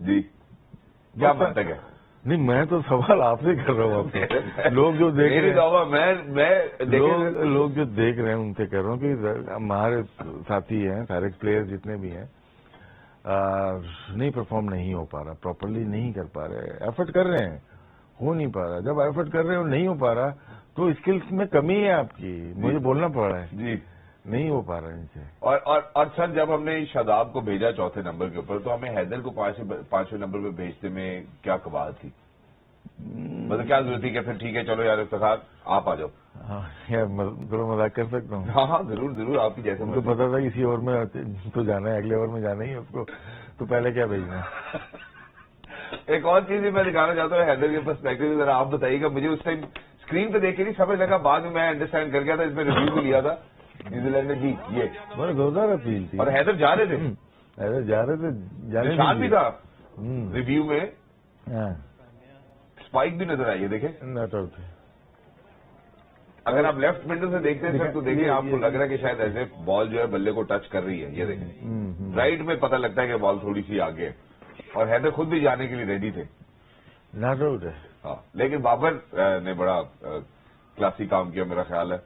جی کیا منطق ہے؟ نہیں میں تو سوال آپ سے کر رہا ہوں. آپ سے لوگ جو دیکھ رہے ہیں لوگ جو دیکھ رہے ہیں ان سے کہہ رہا ہوں کہ ہمارے ساتھی ہیں سارے پلیئر جتنے بھی ہیں نہیں پرفارم نہیں ہو پا رہا, پراپرلی نہیں کر پا رہے, ایفرٹ کر رہے ہیں ہو نہیں پا رہا. جب ایفرٹ کر رہے ہیں اور نہیں ہو پا رہا تو اسکلس میں کمی ہے آپ کی, مجھے بولنا پڑ رہا ہے. جی نہیں ہو پا رہا ان سے. اور سر جب ہم نے شاداب کو بھیجا چوتھے نمبر کے اوپر تو ہمیں حیدر کو پانچویں نمبر پہ بھیجنے میں کیا قباحت تھی؟ مطلب کیا ضرورت تھی کہ پھر ٹھیک ہے چلو یار افتخار آپ آ جاؤ. ہاں یار تھوڑا مذاق کر سکتا ہوں. ہاں ہاں ضرور ضرور, آپ کی جیسے مجھے پتا تھا کسی اور میں تو جانا ہے, اگلے اوور میں جانا ہی ہے اس کو, تو پہلے کیا بھیجنا ہے. ایک اور چیز بھی میں دکھانا چاہتا ہوں حیدر کے پرسپیکٹو ذرا آپ بتائیے گا. مجھے اس ٹائم اسکرین پہ دیکھ کے نہیں سمجھ لگا, بعد میں انڈرسٹینڈ کر گیا تھا, اس میں ریویو بھی لیا تھا نیوزی لینڈ نے جی یہ بڑے زوردار اپیل تھی اور حیدر جا رہے تھے. حیدر جا رہے تھے, جانے نشان بھی تھا ریویو میں, ہاں اسپائک بھی نظر آئی ہے دیکھیں. Not out. اگر آپ لیفٹ ونڈو سے دیکھتے ہیں سر تو دیکھیں آپ کو لگ رہا ہے کہ شاید ایسے بال جو ہے بلے کو ٹچ کر رہی ہے. یہ دیکھیں رائٹ میں پتہ لگتا ہے کہ بال تھوڑی سی آگے ہے, اور حیدر خود بھی جانے کے لیے ریڈی تھے. ناٹ آؤٹ ہے. ہاں لیکن بابر نے بڑا کلاسی کام کیا میرا خیال ہے.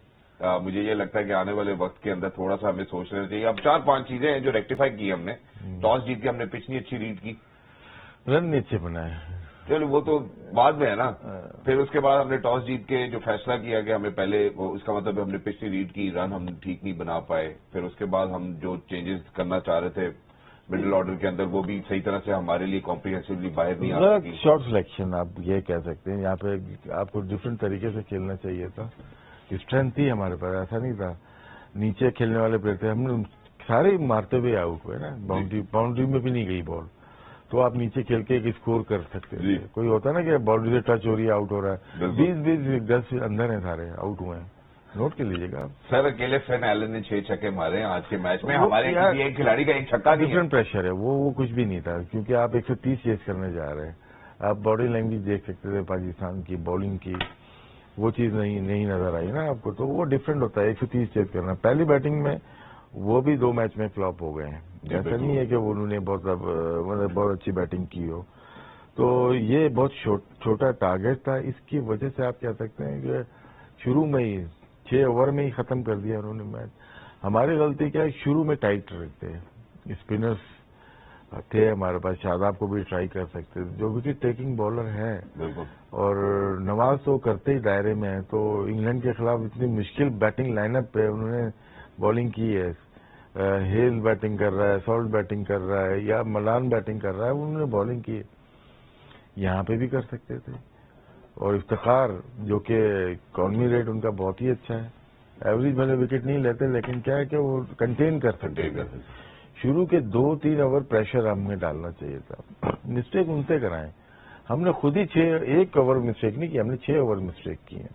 مجھے یہ لگتا ہے کہ آنے والے وقت کے اندر تھوڑا سا ہمیں سوچ لینا چاہیے. اب 4-5 چیزیں ہیں جو ریکٹیفائی کی ہم نے. ٹاس جیت کے ہم نے پچ نہیں اچھی ریڈ کی, رن نہیں اچھے بنائے. چلو وہ تو بعد میں ہے نا. پھر اس کے بعد ہم نے ٹاس جیت کے جو فیصلہ کیا کہ ہمیں پہلے اس کا مطلب ہم نے پچ نہیں ریڈ کی, رن ہم ٹھیک نہیں بنا پائے. پھر اس کے بعد ہم جو چینجز کرنا چاہ رہے تھے مڈل آرڈر کے اندر وہ بھی صحیح طرح سے ہمارے لیے کمپریہنسولی باہر نہیں آ سکی. شارٹ سلیکشن آپ یہ کہہ سکتے ہیں. یہاں پہ آپ کو ڈفرینٹ طریقے سے کھیلنا چاہیے تھا. اسٹرینتھ تھی ہمارے پاس, ایسا نہیں تھا. نیچے کھیلنے والے پلیئر تھے, ہم نے سارے مارتے ہوئے آؤٹ ہوئے نا, باؤنڈری میں بھی نہیں گئی بال, تو آپ نیچے کھیل کے ایک اسکور کر سکتے ہیں. کوئی ہوتا ہے نا کہ باؤنڈری سے ٹچ ہو رہی ہے آؤٹ ہو رہا ہے, 20 گز اندر ہیں سارے آؤٹ ہوئے ہیں. نوٹ کر لیجیے گا سر. اکیلے فین ایلن نے 6 چھکے مارے ہیں آج کے میچ میں. ہمارے کسی ایک کھلاڑی کا ایک چھکا نہیں ہے. ڈفرنٹ پریشر ہے, وہ کچھ بھی نہیں تھا کیونکہ آپ 130 چیز کرنے جا رہے ہیں. آپ باڈی لینگویج دیکھ سکتے تھے پاکستان کی بالنگ کی, وہ چیز نہیں نظر آئی نا آپ کو. تو وہ ڈفرینٹ ہوتا ہے 130 چیز کرنا. پہلی بیٹنگ میں وہ بھی 2 میچ میں فلاپ ہو گئے ہیں. ایسا نہیں ہے کہ انہوں نے بہت اچھی بیٹنگ کی ہو. تو یہ بہت چھوٹا ٹارگیٹ تھا. اس کی وجہ سے آپ کہہ سکتے ہیں کہ شروع میں ہی 6 اوور میں ہی ختم کر دیا انہوں نے میچ. ہماری غلطی کیا ہے, شروع میں ٹائٹ رکھتے ہیں. اسپنرس تھے ہمارے پاس, شاداب کو بھی ٹرائی کر سکتے تھے, جو وکٹ ٹیکنگ بالر ہے. اور نواز تو کرتے ہی دائرے میں ہے. تو انگلینڈ کے خلاف اتنی مشکل بیٹنگ لائن اپ پہ انہوں نے بالنگ کی ہے. ہیل بیٹنگ کر رہا ہے, سالٹ بیٹنگ کر رہا ہے, یا ملان بیٹنگ کر رہا ہے, انہوں نے بالنگ کی ہے. یہاں پہ بھی کر سکتے تھے. اور افتخار جو کہ اکانومی ریٹ ان کا بہت ہی اچھا ہے, ایوریج والے وکٹ نہیں لیتے, لیکن کیا ہے کہ وہ کنٹین کر سکتے تھے. شروع کے 2-3 اوور پریشر ہمیں ڈالنا چاہیے تھا. مسٹیک ان سے کرائیں. ہم نے خود ہی 1 اوور مسٹیک نہیں کی, ہم نے 6 اوور مسٹیک کی ہیں.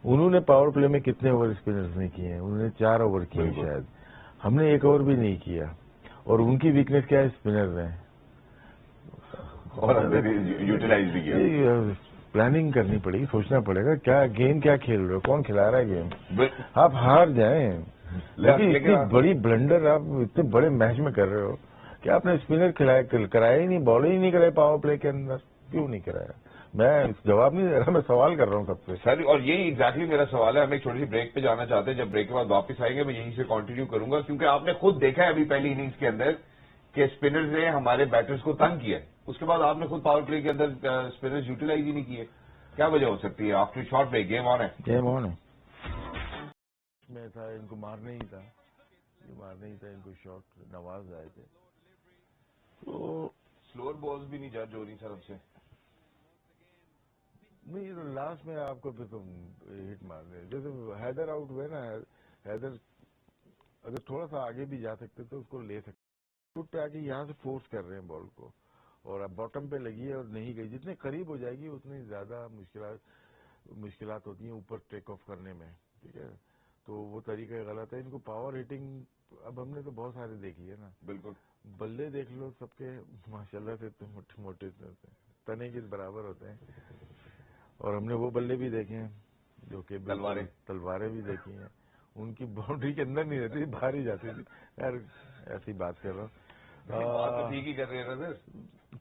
انہوں نے پاور پلے میں کتنے اوور اسپنرز نے کیے ہیں, انہوں نے 4 اوور کیے شاید, ہم نے 1 اوور بھی نہیں کیا. اور ان کی ویکنیس کیا ہے, اسپنرز ہیں. اور یوٹیلائز بھی کیا. پلاننگ کرنی پڑے گی, سوچنا پڑے گا کیا گیم کیا کھیل رہے ہو, کون کھلا رہا ہے گیم. آپ ہار جائیں, لیکن اتنی بڑی بلنڈر آپ اتنے بڑے میچ میں کر رہے ہو کہ آپ نے اسپنر کرایا ہی نہیں, بال ہی نہیں کرایا پاور پلے کے اندر. کیوں نہیں کرایا؟ میں جواب نہیں دے رہا, میں سوال کر رہا ہوں سب سے. سر اور یہی ایگزیکٹلی میرا سوال ہے. ہم ایک چھوٹی سی بریک پہ جانا چاہتے ہیں, جب بریک کے بعد واپس آئیں گے میں یہیں سے کنٹینیو کروں گا, کیونکہ آپ نے خود دیکھا ہے ابھی پہلی اننگز کے اندر کہ اسپنرز نے ہمارے بیٹرز کو تنگ کیا ہے. اس کے بعد آپ نے خود پاور پلے کے اندر اسپنرز یوٹیلائز ہی نہیں کیے. کیا وجہ ہو سکتی ہے؟ آفٹر شارٹ بریک گیم آن ہے. گیم آن ہے. میں تھا ان کو مارنا ہی تھا, ان کو شارٹ نواز آئے تھے. تو سلور بالز بھی نہیں جج ہو رہی سر اب سے. نہیں, لاسٹ میں آپ کو پھر تو ہٹ مار رہے. جیسے حیدر آؤٹ ہوئے نا, حیدر اگر تھوڑا سا آگے بھی جا سکتے تو اس کو لے سکتے. فٹ پہ آ کے یہاں سے فورس کر رہے ہیں بال کو, اور اب باٹم پہ لگی ہے اور نہیں گئی. جتنے قریب ہو جائے گی اتنی زیادہ مشکلات ہوتی ہیں اوپر ٹیک آف کرنے میں. ٹھیک ہے, تو وہ طریقہ غلط ہے. ان کو پاور ہٹنگ اب ہم نے تو بہت سارے دیکھ لیے نا. بالکل. بلے دیکھ لو سب کے ماشاءاللہ سے موٹے موٹے تنے کے برابر ہوتے ہیں. اور ہم نے وہ بلے بھی دیکھے ہیں جو کہ تلواریں بھی دیکھی ہیں, ان کی باؤنڈری کے اندر نہیں رہتی تھی, باہر ہی جاتی تھی. یار ایسی بات کر رہا ہوں. بات تو ٹھیک ہی کر رہے ہیں نا سر.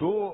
2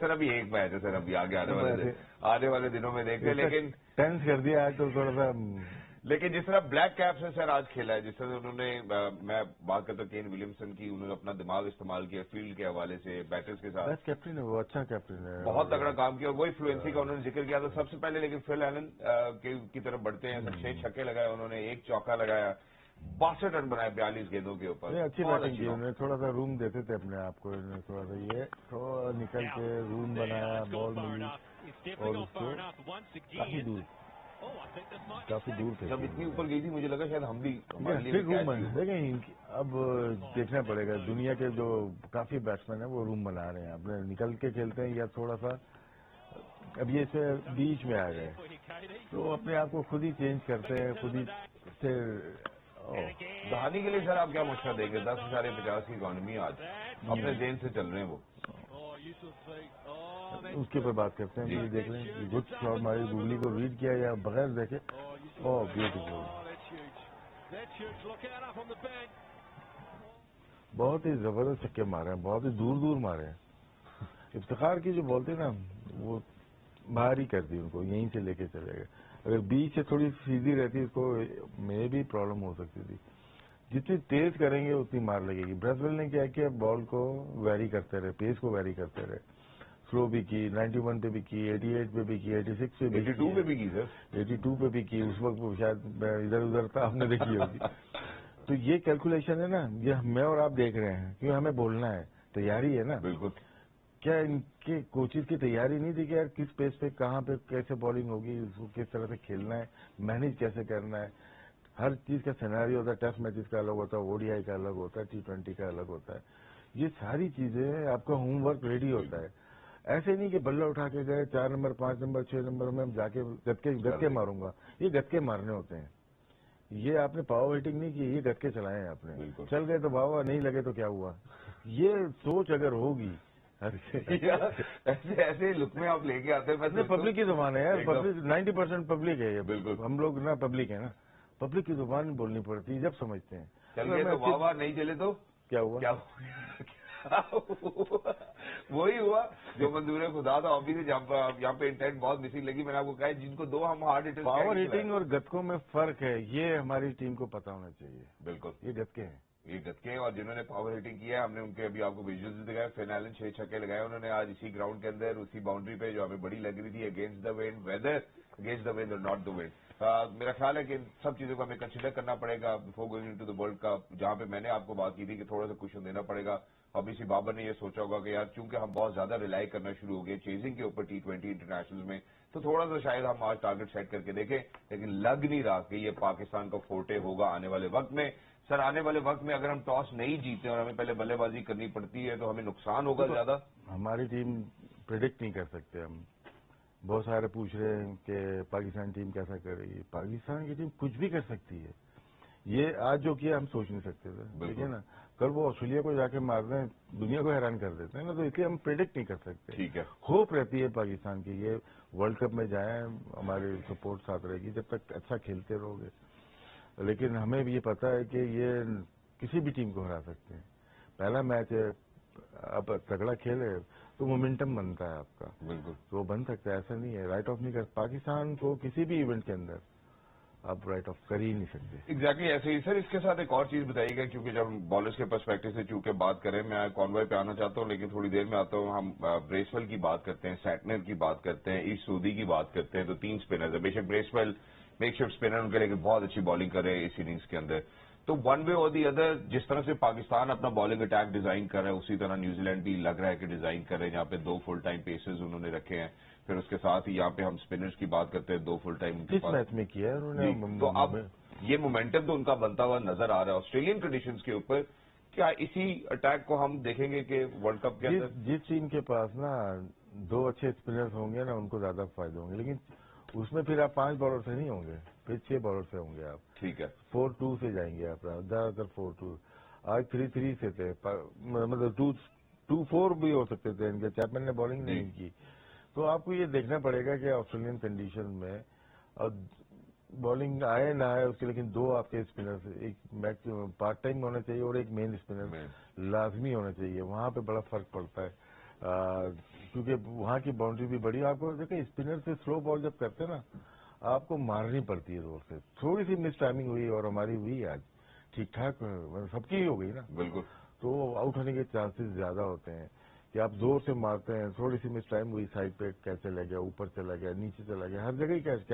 سر ابھی ایک میچ ہے سر، ابھی آگے آنے والے دنوں میں دیکھیں، لیکن ٹینس کر دیا آج تو تھوڑا سا. لیکن جس طرح بلیک کیپس نے سر آج کھیلا ہے، جس طرح انہوں نے، میں بات کرتا ہوں کین ولیمسن کی، انہوں نے اپنا دماغ استعمال کیا فیلڈ کے حوالے سے بیٹرز کے ساتھ. بیسٹ کیپٹن ہے وہ، اچھا کیپٹن ہے، بہت تگڑا کام کیا، اور وہی فلوئنسی کا انہوں نے ذکر کیا تھا سب سے پہلے. لیکن فل ایلن کی طرف بڑھتے ہیں، 6 چھکے لگائے انہوں نے، 1 چوکا لگایا، 62 رن بنائے 42 گیندوں کے اوپر. اچھی بیٹنگ کی انہوں نے، تھوڑا سا روم دیتے تھے اپنے آپ کو، انہوں نے تھوڑا سا یہ تھوڑا نکل کے روم بنایا، بال ملی اور اس کو کافی دور تھے. جب اتنی اوپر گئی تھی مجھے لگا شاید ہم بھی پھر روم بنا. دیکھیں اب دیکھنا پڑے گا، دنیا کے جو کافی بیٹسمین ہیں وہ روم بنا رہے ہیں، اپنے نکل کے کھیلتے ہیں یا تھوڑا سا اب یہ سے بیچ میں آ گئے تو اپنے آپ کو خود ہی چینج کرتے ہیں، خود ہی سے. دہانی کے لیے سر آپ کیا مشورہ دیں گے؟ 10.50 کی اکانومی آج اپنے ذہن سے چل رہے ہیں وہ، اس کے اوپر بات کرتے ہیں. یہ دیکھ لیں گڈ شاٹ ہماری گوگلی کو ریڈ کیا یا بغیر دیکھے. بیوٹیفل، بہت ہی زبردست چھکے مارے ہیں، بہت ہی دور دور مارے ہیں. افتخار کی جو بولتے ہیں نا وہ باہر ہی کر دی، ان کو یہیں سے لے کے چلے گئے. اگر بیچ سے تھوڑی سیدھی رہتی اس کو میں بھی پرابلم ہو سکتی تھی. جتنی تیز کریں گے اتنی مار لگے گی. برسویل نے کیا کہ بال کو ویری کرتے رہے، پیس کو ویری کرتے رہے، سلو بھی کی، 91 پہ بھی کی، 88 پہ بھی کی، 86 پہ بھی، 82 پہ بھی کی سر، 82 پہ بھی کی. اس وقت شاید ادھر ادھر تھا، آپ نے دیکھی ہوگی. تو یہ کیلکولیشن ہے نا، یہ میں اور آپ دیکھ رہے ہیں کیونکہ ہمیں بولنا ہے، تیاری ہے نا. بالکل. کیا ان کے کوچز کی تیاری نہیں تھی کہ یار کس پیس پہ کہاں پہ کیسے بالنگ ہوگی، اس کو کس طرح سے کھیلنا ہے، مینیج کیسے کرنا ہے. ہر چیز کا سیناریو ہوتا ہے، ٹیسٹ میچز کا الگ ہوتا ہے، او ڈی آئی کا الگ ہوتا ہے، T20 کا الگ ہوتا ہے. یہ ساری چیزیں آپ کا ہوم ورک ریڈی ہوتا ہے. ایسے نہیں کہ بلہ اٹھا کے گئے 4 نمبر 5 نمبر 6 نمبر میں جا کے گتکے ماروں گا. یہ گتکے مارنے ہوتے ہیں. یہ آپ نے پاور ہیٹنگ نہیں کی، یہ گتکے چلائے ہیں آپ نے. چل گئے تو واہ، نہیں لگے تو کیا ہوا. یہ سوچ اگر ہوگی ایسے لک میں آپ لے کے آتے ہیں. پبلک کی زبان ہے یار، 90% پبلک ہے یہ. بالکل ہم لوگ نا پبلک ہے نا، پبلک کی زبان بولنی پڑتی ہے جب سمجھتے ہیں. چل گئے تو واہ، نہیں چلے تو کیا ہوا. وہی ہوا جو منظور خدا تھا. آبویسلی یہاں پہ انٹینٹ بہت مسنگ لگی. میں نے آپ کو کہا جن کو 2 ہم ہارڈ ہٹر. پاور ہیٹنگ اور گتکوں میں فرق ہے، یہ ہماری ٹیم کو پتا ہونا چاہیے. بالکل، یہ گتکے ہیں، یہ گتکے ہیں. اور جنہوں نے پاور ہیٹنگ کیا ہے، ہم نے ان کے ابھی آپ کو ویژوئلز دکھائے. فن ایلن 6 چھکے لگائے انہوں نے آج اسی گراؤنڈ کے اندر، اسی باؤنڈری پہ جو ہمیں بڑی لگ رہی تھی، against the wind, whether against the wind اور ناٹ دا ونڈ. میرا خیال ہے کہ ان سب چیزوں کو ہمیں کنسیڈر کرنا پڑے گا before going into the world cup. جہاں پہ میں نے آپ کو بات کی تھی کہ تھوڑا سا کوشچن دینا پڑے گا. ابھی بابر نے یہ سوچا ہوگا کہ یار چونکہ ہم بہت زیادہ ریلائی کرنا شروع ہو گئے چیزنگ کے اوپر T20 انٹرنیشنل میں، تو تھوڑا سا شاید ہم آج ٹارگٹ سیٹ کر کے دیکھیں. لیکن لگ نہیں رہا کہ یہ پاکستان کا فورٹے ہوگا آنے والے وقت میں. سر آنے والے وقت میں اگر ہم ٹاس نہیں جیتے اور ہمیں پہلے بلے بازی کرنی پڑتی ہے تو ہمیں نقصان ہوگا زیادہ. ہماری ٹیم پریڈکٹ نہیں کر سکتے ہم. بہت سارے پوچھ رہے ہیں کہ پاکستان ٹیم کیسا کر رہی ہے. پاکستان کی ٹیم کچھ بھی کر سکتی ہے. یہ آج جو کیا ہم سوچ نہیں سکتے تھے، ٹھیک ہے نا. کل وہ آسٹریلیا کو جا کے مار دیں، دنیا کو حیران کر دیتے ہیں نا. تو اس لیے ہم پریڈکٹ نہیں کر سکتے. ٹھیک ہے، ہوپ رہتی ہے پاکستان کی، یہ ورلڈ کپ میں جائیں، ہماری سپورٹ ساتھ رہے گی جب تک اچھا کھیلتے رہو گے. لیکن ہمیں بھی یہ پتا ہے کہ یہ کسی بھی ٹیم کو ہرا سکتے ہیں. پہلا میچ ہے، اب تگڑا کھیلے تو مومنٹم بنتا ہے آپ کا. بالکل، تو وہ بن سکتا ہے، ایسا نہیں ہے. رائٹ آف نہیں کر پاکستان کو کسی بھی ایونٹ کے اندر آپ رائٹ آف کر ہی نہیں سکتے. ایگزیکٹلی ایسے ہی. سر اس کے ساتھ ایک اور چیز بتائیے گا، کیونکہ جب ہم بالرز کے پرسپیکٹو سے چونکہ بات کریں، میں کانوائے پہ آنا چاہتا ہوں لیکن تھوڑی دیر میں آتا ہوں. ہم بریسویل کی بات کرتے ہیں، سیٹنر کی بات کرتے ہیں، ایش سودی کی بات کرتے ہیں، تو 3 اسپنرز ہیں. بے شک بریسویل میک شفٹ اسپنر ان کے لیے بہت اچھی بالنگ کر رہے ہیں اس اننگز کے اندر. تو ون وے اور دی ادر جس طرح سے پاکستان اپنا بالنگ اٹیک ڈیزائن کر رہا ہے، اسی طرح نیوزی لینڈ بھی لگ رہا ہے کہ ڈیزائن کر رہے ہیں. یہاں پہ 2 فل ٹائم پیسز انہوں نے رکھے ہیں. پھر اس کے ساتھ ہی یہاں پہ ہم اسپنرز کی بات کرتے ہیں، 2 فل ٹائم کس میچ میں کیا ہے انہوں نے. تو اب یہ مومنٹم تو ان کا بنتا ہوا نظر آ رہا ہے آسٹریلین کنڈیشنز کے اوپر. کیا اسی اٹیک کو ہم دیکھیں گے کہ ورلڈ کپ کے اندر جس ٹیم کے پاس نا 2 اچھے اسپنرز ہوں گے نا ان کو زیادہ فائدہ ہوں گے. لیکن اس میں پھر آپ 5 بالر سے نہیں ہوں گے، پھر 6 بالر سے ہوں گے آپ. ٹھیک ہے، 4-2 سے جائیں گے آپ، زیادہ تر 4-2. آج 3-3 سے تھے، مطلب 2-4 بھی ہو سکتے تھے. ان کے چیپمین نے بالنگ نہیں کی. تو آپ کو یہ دیکھنا پڑے گا کہ آسٹریلین کنڈیشن میں بالنگ آئے نہ آئے اس کے، لیکن 2 آپ کے اسپنر، ایک میچ پارٹ ٹائم ہونا چاہیے اور ایک مین اسپنر لازمی ہونا چاہیے. وہاں پہ بڑا فرق پڑتا ہے. کیونکہ وہاں کی باؤنڈری بھی بڑی. آپ کو دیکھیں اسپنر سے سلو بال جب کرتے ہیں نا آپ کو مارنی پڑتی ہے زور سے. تھوڑی سی مس ٹائمنگ ہوئی اور ہماری ہوئی آج ٹھیک ٹھاک سب کی ہی ہو گئی نا. بالکل. تو آؤٹ ہونے کے چانسز زیادہ ہوتے ہیں کہ آپ زور سے مارتے ہیں. تھوڑی سی مس ٹائم ہوئی سائڈ پہ کیچ چلا گیا, اوپر چلا گیا, نیچے چلا گیا, ہر جگہ ہی کیچ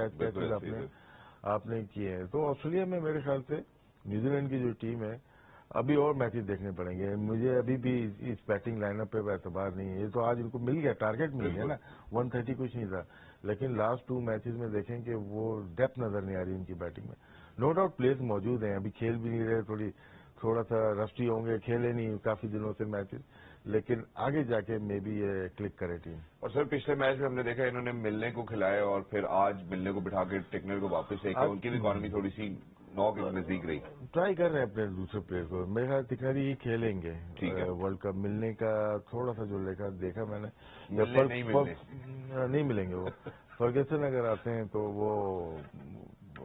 آپ نے کیے ہیں. تو آسٹریلیا میں میرے خیال سے نیوزی لینڈ کی جو ٹیم ہے ابھی اور میچز دیکھنے پڑیں گے. مجھے ابھی بھی اس بیٹنگ لائن اپ پہ اعتبار نہیں ہے. یہ تو آج ان کو مل گیا, ٹارگیٹ مل گیا نا, 130 کچھ نہیں تھا. لیکن لاسٹ 2 میچز میں دیکھیں کہ وہ ڈیپتھ نظر نہیں آ رہی ان کی بیٹنگ میں. نو ڈاؤٹ پلیئرز موجود ہیں, ابھی کھیل بھی نہیں رہے, تھوڑا سا رسٹی ہوں گے, کھیلے نہیں کافی دنوں سے میچز, لیکن آگے جا کے مے بی یہ کلک کرے ٹیم. اور سر پچھلے میچ میں ہم نے دیکھا انہوں نے ملنے کو کھلایا اور پھر آج ملنے کو بٹھا کے ٹیکنر کو واپس لے کے ان کی بھی اکانومی تھوڑی سی 9 کے نزدیک رہی. ٹرائی کر رہے ہیں اپنے دوسرے پلیئر کو. میرے خیال ٹکنری ہی کھیلیں گے ورلڈ کپ. ملنے کا تھوڑا سا جو دیکھا میں نے نہیں ملیں گے وہ. فرگسن اگر آتے ہیں تو وہ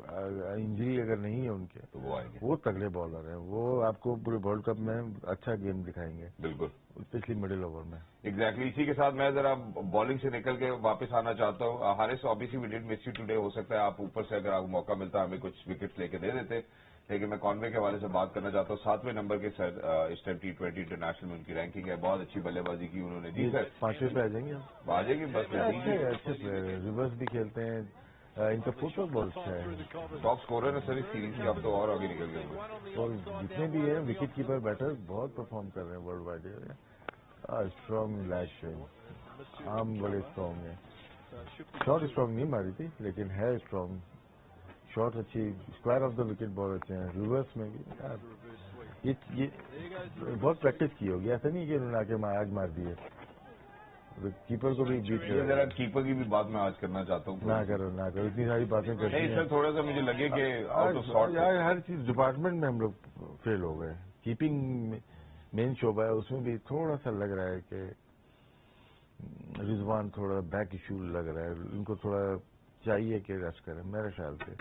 انجری اگر نہیں ہے ان کے تو وہ آئیں گے. وہ تگڑے بالر ہیں, وہ آپ کو پورے ورلڈ کپ میں اچھا گیم دکھائیں گے. بالکل اسپیشلی مڈل اوور میں. ایگزیکٹلی. اسی کے ساتھ میں ذرا بالنگ سے نکل کے واپس آنا چاہتا ہوں. Haris obviously we did miss you today. ہو سکتا ہے آپ اوپر سے اگر آپ کو موقع ملتا ہمیں کچھ وکٹس لے کے دے دیتے, لیکن میں کانوے کے حوالے سے بات کرنا چاہتا ہوں. 7ویں نمبر کے سر اس ٹائم T20 انٹرنیشنل میں ان کی رینکنگ ہے. بہت اچھی بلے بازی کی انہوں نے. جی سر 5ویں پہ آ جائیں گے. آ جائیں گے بس. اچھے پلیئر, ریورس بھی کھیلتے ہیں, ان کا فٹ بال اچھا ہے. ٹاپ اسکورر ہے سر اس سیریز کے. اب تو اور آگے نکل گئے. اور جتنے بھی ہیں وکٹ کیپر بیٹر بہت پرفارم کر رہے ہیں ورلڈ وائڈ. اسٹرانگ لیش ہے, آرم بڑے اسٹرانگ ہیں. شاٹ اسٹرانگ نہیں ماری تھی لیکن ہے اسٹرانگ. شاٹ اچھی, اسکوائر آف دا وکٹ بہت اچھے ہیں. ریورس میں بھی یہ بہت پریکٹس کی ہوگی. ایسا نہیں کہ انہوں نے آ کے آج مار دیے. کیپر کو بھی بیٹ کر. ذرا کیپر کی بھی بات میں آج کرنا چاہتا ہوں. نہ کرو اتنی ساری باتیں کرتے ہیں. نہیں سر تھوڑا سا مجھے لگے کہ آؤٹ آف سارٹ ہر چیز ڈپارٹمنٹ میں ہم لوگ فیل ہو گئے. کیپنگ مین شعبہ ہے اس میں بھی تھوڑا سا لگ رہا ہے کہ رضوان تھوڑا بیک ایشو لگ رہا ہے. ان کو تھوڑا چاہیے کہ ریسٹ کریں میرے خیال سے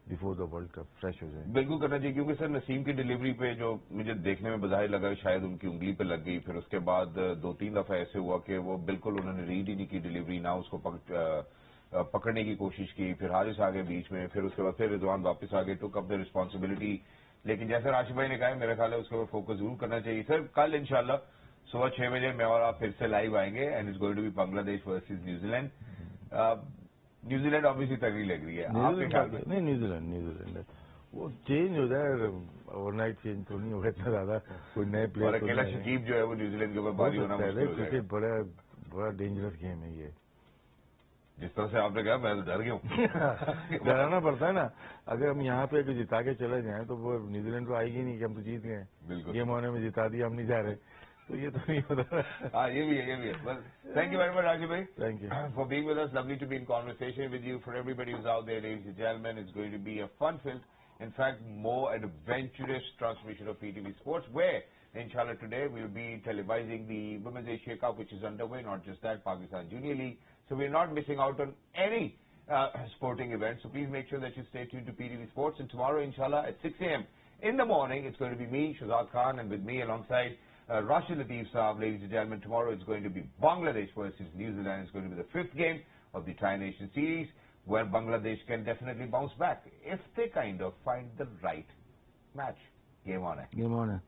before the world cup fresh ہو جائیں. بالکل کرنا چاہیے کیونکہ سر نسیم کی ڈلیوری پہ جو مجھے دیکھنے میں بظاہر لگا شاید ان کی انگلی پہ لگ گئی. پھر اس کے بعد 2-3 دفعہ ایسے ہوا کہ وہ بالکل انہوں نے ریڈ ہی نہیں کی ڈلیوری, نہ اس کو پکڑنے کی کوشش کی. پھر حارث آ گئے بیچ میں, پھر اس کے بعد پھر رضوان واپس آ گئے, ٹوک اپ دا رسپانسبلٹی. لیکن جیسے راشد بھائی نے کہا میرا خیال ہے اس کے اوپر فوکس ضرور کرنا چاہیے. سر کل انشاءاللہ صبح 6 بجے میں اور آپ پھر سے لائیو آئیں گے and it's going to be Bangladesh versus New Zealand. New Zealand obviously تگڑی لگ رہی ہے آپ کے خیال میں؟ نہیں نیوزی لینڈ وہ چینج ہو جائے, اوور نائٹ چینج تو نہیں ہوگا اتنا زیادہ. کوئی نئے پلیئر اور اکیلا شکیب جو ہے وہ نیوزی لینڈ کے اوپر باری ہونا مشکل ہو جائے گا. کرکٹ بڑا ڈینجرس گیم ہے یہ. جس طرح سے آپ نے کہا میں تو ڈر گیا ہوں. ڈرانا پڑتا ہے نا. اگر ہم یہاں پہ جتا کے چلے جائیں تو وہ نیوزی لینڈ تو آئے گی نہیں کہ ہم تو جیت گئے. بالکل گیم ہونے میں جتا دیا, ہم نہیں جا رہے, تو یہ تو نہیں ہوتا. ہاں یہ بھی ہے. بس thank you very much Rajiv بھائی. Thank you for being with us. Lovely to be in conversation with you. For everybody who's out there, ladies and gentlemen, it's going to be a fun-filled, in fact, more adventurous transmission of PTV Sports, where, inshallah, today we'll be televising the Women's Asia Cup, which is underway. Not just that, Pakistan Junior League. So we're not missing out on any sporting events. So please make sure that you stay tuned to PTV Sports. And tomorrow, inshallah, at 6 a.m. in the morning, it's going to be me, Shahzad Khan, and with me alongside Rashid Latif Saab, ladies and gentlemen. Tomorrow it's going to be Bangladesh versus New Zealand. It's going to be the 5th game of the Tri-Nation Series, where Bangladesh can definitely bounce back if they kind of find the right match. Game on.